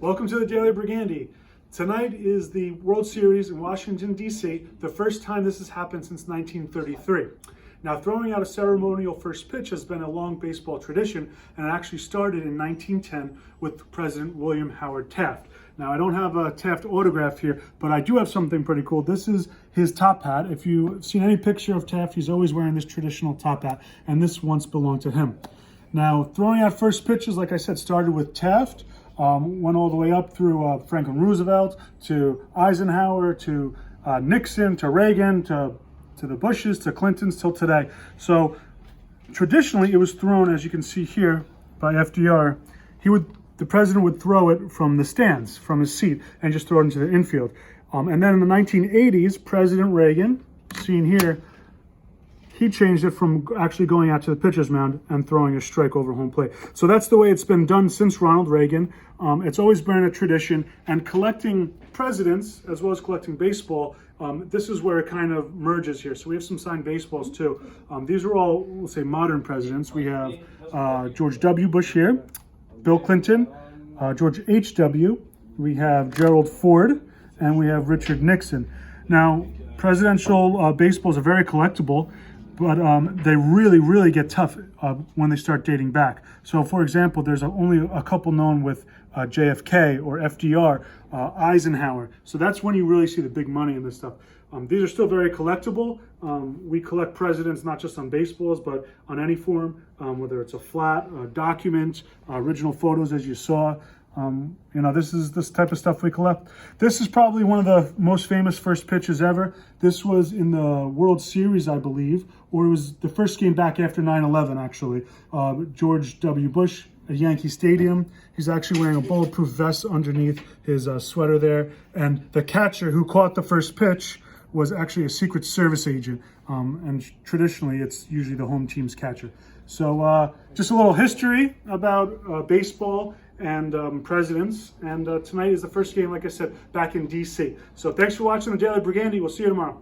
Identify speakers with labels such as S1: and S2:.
S1: Welcome to the Daily Brigandy. Tonight is the World Series in Washington, D.C., the first time this has happened since 1933. Now, throwing out a ceremonial first pitch has been a long baseball tradition, and it actually started in 1910 with President William Howard Taft. Now, I don't have a Taft autograph here, but I do have something pretty cool. This is his top hat. If you've seen any picture of Taft, he's always wearing this traditional top hat, and this once belonged to him. Now, throwing out first pitches, like I said, started with Taft, went all the way up through Franklin Roosevelt, to Eisenhower, to Nixon, to Reagan, to the Bushes, to Clintons, till today. So traditionally it was thrown, as you can see here, by FDR. The president would throw it from the stands, from his seat, and just throw it into the infield. And then in the 1980s, President Reagan, seen here, he changed it from actually going out to the pitcher's mound and throwing a strike over home plate. So that's the way it's been done since Ronald Reagan. It's always been a tradition, and collecting presidents as well as collecting baseball, this is where it kind of merges here. So we have some signed baseballs too. These are all, we'll say, modern presidents. We have George W. Bush here, Bill Clinton, George H.W., we have Gerald Ford, and we have Richard Nixon. Now, presidential baseballs are very collectible, but they really get tough when they start dating back. So, for example, there's only a couple known with JFK or FDR, Eisenhower. So that's when you really see the big money in this stuff. These are still very collectible. We collect presidents not just on baseballs, but on any form, whether it's a flat, a document, original photos, as you saw. This is this type of stuff we collect. This is probably one of the most famous first pitches ever. This was in the World Series, I believe, or it was the first game back after 9/11, actually. George W. Bush at Yankee Stadium. He's actually wearing a bulletproof vest underneath his sweater there. And the catcher who caught the first pitch was actually a Secret Service agent. And traditionally, it's usually the home team's catcher. So just a little history about baseball and presidents. And tonight is the first game, like I said, back in D.C. So thanks for watching the Daily Brigandy. We'll see you tomorrow.